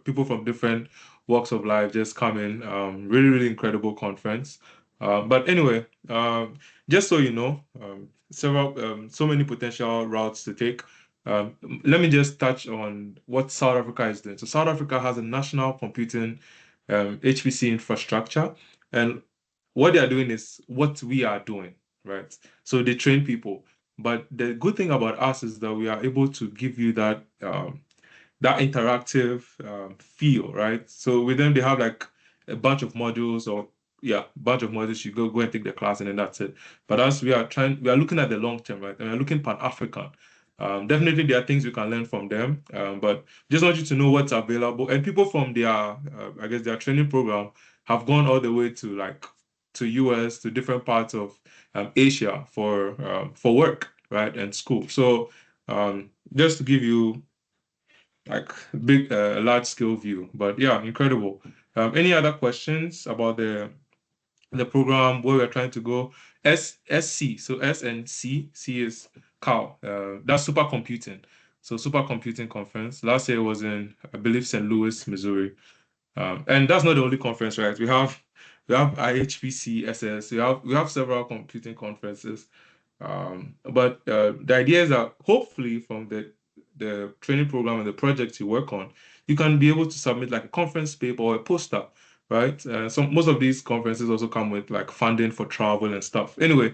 people from different walks of life just come in. Really, really incredible conference. But anyway, just so you know, so many potential routes to take. Let me just touch on what South Africa is doing. So South Africa has a national computing HPC infrastructure, and what they are doing is what we are doing, right? So they train people. But the good thing about us is that we are able to give you that interactive feel, right? So with them, they have like a bunch of modules, or yeah, a bunch of modules. You go and take the class, and then that's it. But as we are looking at the long term, right? And we're looking Pan-African. Definitely, there are things we can learn from them. But just want you to know what's available. And people from their, I guess, their training program have gone all the way to US, to different parts of Asia for work, right, and school. So just to give you like a large scale view. But yeah, incredible. Any other questions about the program, where we're trying to go? SC, so S and C is cow. That's supercomputing. So supercomputing conference. Last year was in, I believe, St. Louis, Missouri. And that's not the only conference, right? We have IHPC SS. We have several computing conferences. But the idea is that hopefully from the training program and the projects you work on, you can be able to submit like a conference paper or a poster, right? So most of these conferences also come with like funding for travel and stuff. Anyway,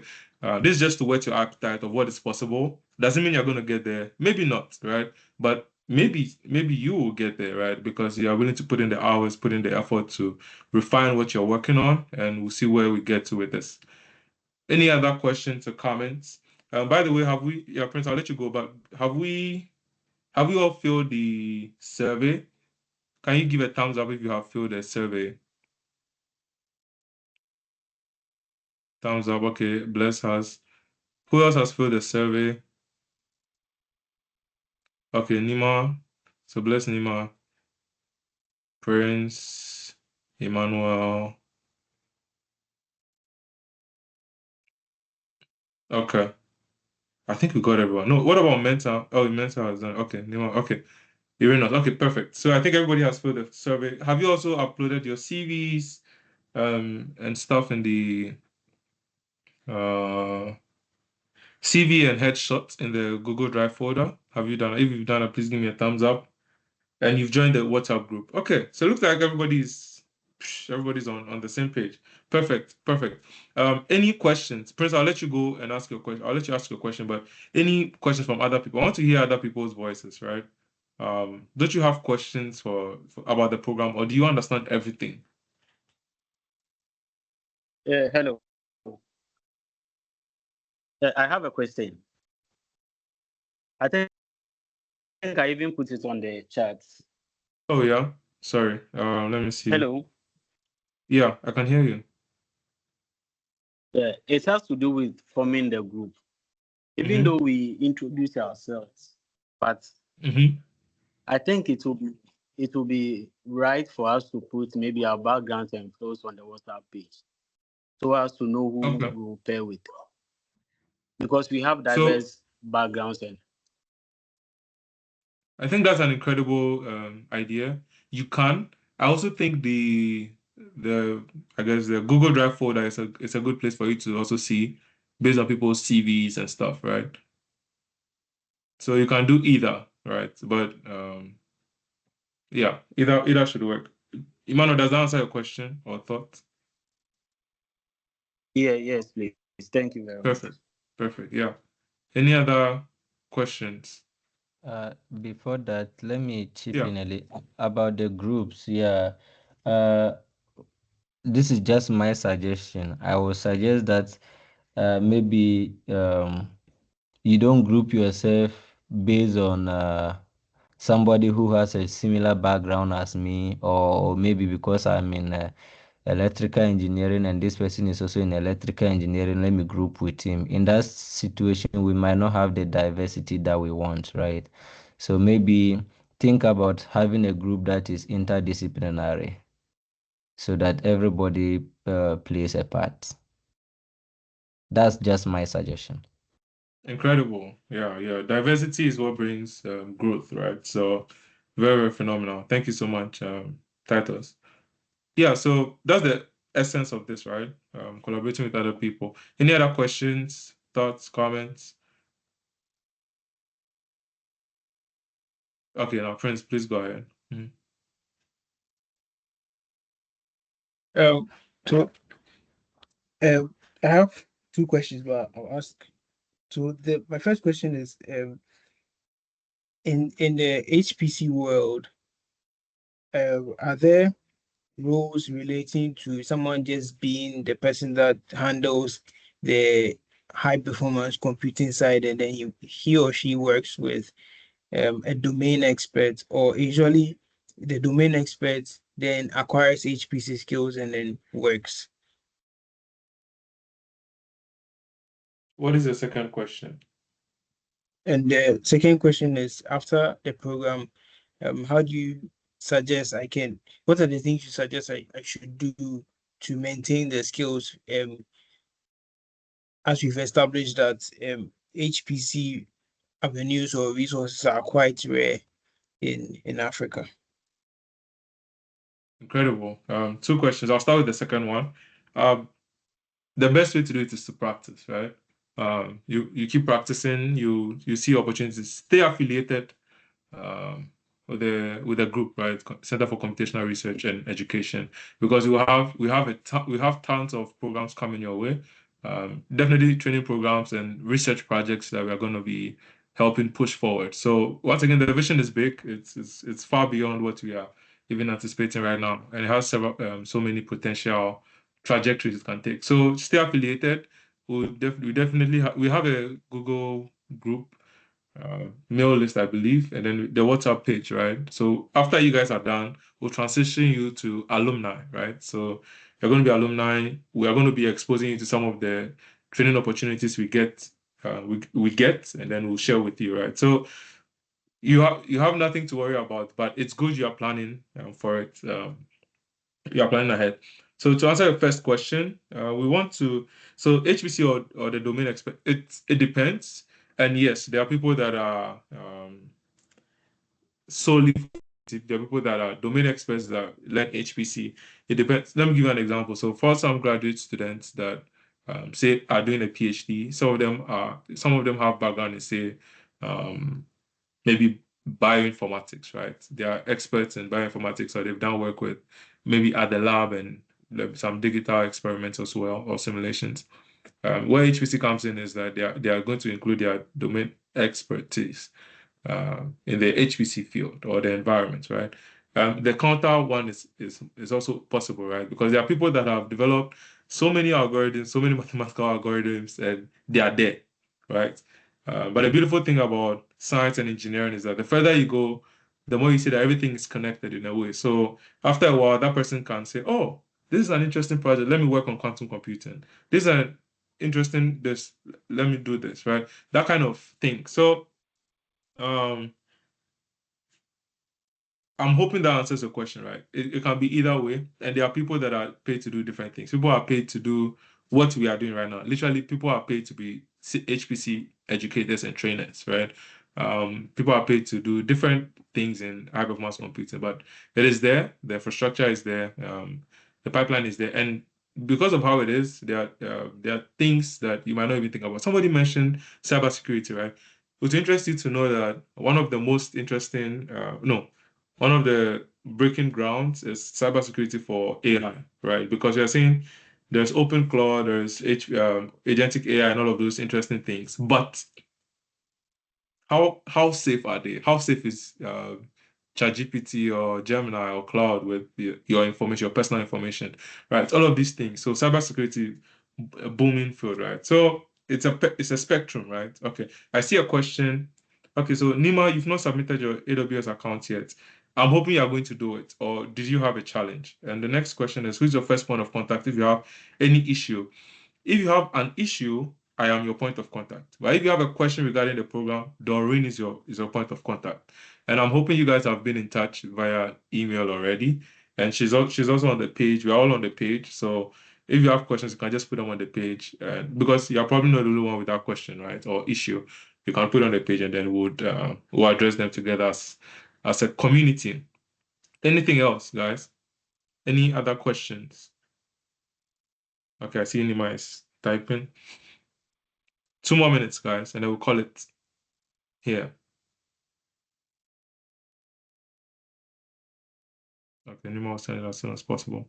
this is just to whet your appetite of what is possible. Doesn't mean you're going to get there. Maybe not, right? But maybe you will get there, right? Because you are willing to put in the hours, put in the effort to refine what you're working on, and we'll see where we get to with this. Any other questions or comments? By the way, yeah, Prince, I'll let you go, but have we all filled the survey? Can you give a thumbs up if you have filled the survey? Thumbs up. Okay, Bless has. Who else has filled the survey? Okay, Nima. So Bless, Nima, Prince, Emmanuel. Okay. I think we got everyone. No, what about mental? Oh, mental has done. Okay, Nima. Okay. You're not. Okay, perfect. So I think everybody has filled the survey. Have you also uploaded your CVs and stuff in the uh, CV and headshots in the Google Drive folder? Have you done it? If you've done it, please give me a thumbs up. And you've joined the WhatsApp group. Okay, so it looks like everybody's on the same page. Perfect, perfect. Any questions? Prince, I'll let you go and ask your question. I'll let you ask your question, but any questions from other people? I want to hear other people's voices, right? Don't you have questions for about the program, or do you understand everything? Yeah, hello. I have a question. I think I even put it on the chat. Oh yeah, sorry. Let me see. Hello. Yeah, I can hear you. Yeah, it has to do with forming the group. Even though we introduce ourselves, but I think it will be right for us to put maybe our backgrounds and flows on the WhatsApp page, so as to know who we will pair with, because we have diverse backgrounds. And I think that's an incredible idea. You can. I also think I guess the Google Drive folder is a good place for you to also see based on people's CVs and stuff, right? So you can do either, right? But yeah, either should work. Emmanuel, does that answer your question or thought? yeah, yes, please. Thank you very much. Perfect. Yeah. Any other questions? Before that, let me chip Yeah. in a little about the groups. Yeah. This is just my suggestion. I would suggest that maybe you don't group yourself based on somebody who has a similar background as me, or maybe because I'm in electrical engineering and this person is also in electrical engineering, let me group with him. In that situation, we might not have the diversity that we want, right? So maybe think about having a group that is interdisciplinary so that everybody plays a part. That's just my suggestion. Incredible. Yeah, yeah. Diversity is what brings growth, right? So very, very phenomenal. Thank you so much, Titus. Yeah, so that's the essence of this, right? Collaborating with other people. Any other questions, thoughts, comments? Okay, now, Prince, please go ahead. So I have two questions, but I'll ask. So my first question is in the HPC world, are there roles relating to someone just being the person that handles the high performance computing side, and then he or she works with a domain expert, or usually the domain expert then acquires HPC skills and then works? What is the second question? And the second question is, after the program, how do you suggest what are the things you suggest I should do to maintain the skills, as we've established that HPC avenues or resources are quite rare in Africa? Incredible. Two questions. I'll start with the second one. The best way to do it is to practice, right? You keep practicing, you see opportunities, stay affiliated with the group, right? Center for Computational Research and Education, because we have tons of programs coming your way. Definitely training programs and research projects that we are going to be helping push forward. So once again, the vision is big. It's far beyond what we are even anticipating right now, and it has so many potential trajectories it can take. So stay affiliated. We definitely we have a Google group mail list, I believe, and then the WhatsApp page, right? So after you guys are done, we'll transition you to alumni, right? So you're going to be alumni. We are going to be exposing you to some of the training opportunities we get, and then we'll share with you, right? So you have nothing to worry about, but it's good you are planning for it. You are planning ahead. So to answer your first question, we want to HPC or the domain expert. It depends, and yes, there are people that are solely. There are people that are domain experts that learn HPC. It depends. Let me give you an example. So for some graduate students that say are doing a PhD, some of them have background in say maybe bioinformatics, right? They are experts in bioinformatics, or they've done work with maybe at the lab and some digital experiments as well, or simulations. Where HPC comes in is that they are going to include their domain expertise in the HPC field or the environment, right? The counter one is also possible, right? Because there are people that have developed so many algorithms, so many mathematical algorithms, and they are there, right? But the beautiful thing about science and engineering is that the further you go, the more you see that everything is connected in a way. So after a while, that person can say, "Oh, this is an interesting project. Let me work on quantum computing. This is an interesting this. Let me do this." Right? That kind of thing. So, um, I'm hoping that answers your question, right? It can be either way, and there are people that are paid to do different things. People are paid to do what we are doing right now. Literally, people are paid to be HPC educators and trainers, right? People are paid to do different things in high performance computing, but it is there. The infrastructure is there. The pipeline is there, and because of how it is, there are things that you might not even think about. Somebody mentioned cybersecurity, right? It would interest you to know that one of the most interesting, no, one of the breaking grounds is cybersecurity for AI, right? Because you're saying there's OpenClaw, there's agentic AI, and all of those interesting things. But how safe are they? How safe is ChatGPT or Gemini or Cloud with your information, your personal information, right? All of these things. So cybersecurity, a booming field, right? So it's a spectrum, right? Okay, I see a question. Okay, so Nima, you've not submitted your AWS account yet. I'm hoping you are going to do it, or did you have a challenge? And the next question is, who's your first point of contact if you have any issue? If you have an issue, I am your point of contact. But if you have a question regarding the program, Doreen is your point of contact. And I'm hoping you guys have been in touch via email already. And she's also on the page. We're all on the page. So if you have questions, you can just put them on the page. Because you're probably not the only one with that question, right? Or issue. You can put on the page, and then we'll address them together as a community. Anything else, guys? Any other questions? Okay, I see Nima is typing. 2 more minutes, guys, and then we'll call it here. Okay, Nima will send it as soon as possible.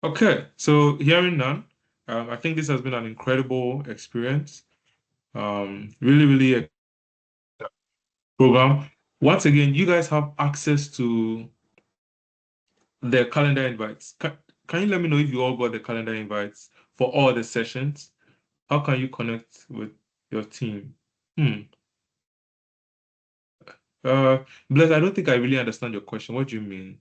Okay, so hearing none, I think this has been an incredible experience. Really, really program. Once again, you guys have access to the calendar invites. Can you let me know if you all got the calendar invites for all the sessions? How can you connect with your team? Bless, I don't think I really understand your question. What do you mean?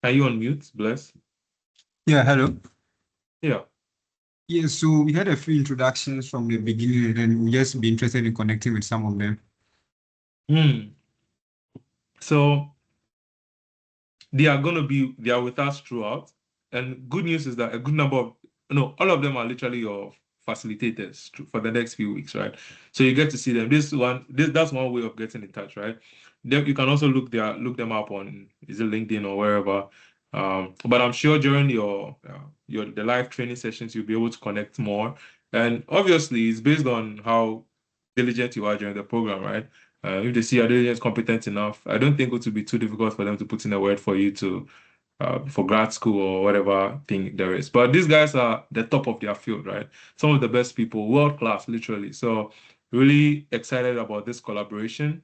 Are you on mute, Bless? Yeah, hello. Yeah. Yeah, so we had a few introductions from the beginning, and then we'll just be interested in connecting with some of them. So they are with us throughout. And good news is that a good number of, no, all of them are literally your facilitators for the next few weeks, right? So you get to see them. That's one way of getting in touch, right? You can also look them up on, is it LinkedIn or wherever. But I'm sure during the live training sessions, you'll be able to connect more. And obviously, it's based on how diligent you are during the program, right? If they see your diligence competent enough, I don't think it would be too difficult for them to put in a word for you for grad school or whatever thing there is. But these guys are the top of their field, right? Some of the best people, world class, literally. So really excited about this collaboration.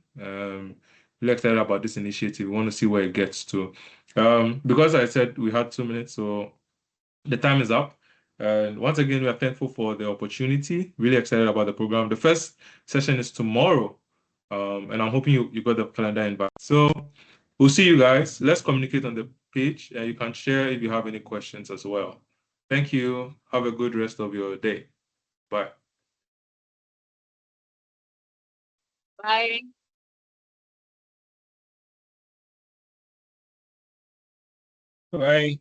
Really excited about this initiative. We want to see where it gets to. Because I said we had 2 minutes, so the time is up. And once again, we are thankful for the opportunity. Really excited about the program. The first session is tomorrow. And I'm hoping you got the calendar invite. So we'll see you guys. Let's communicate on the page, and you can share if you have any questions as well. Thank you. Have a good rest of your day. Bye. Bye. Bye.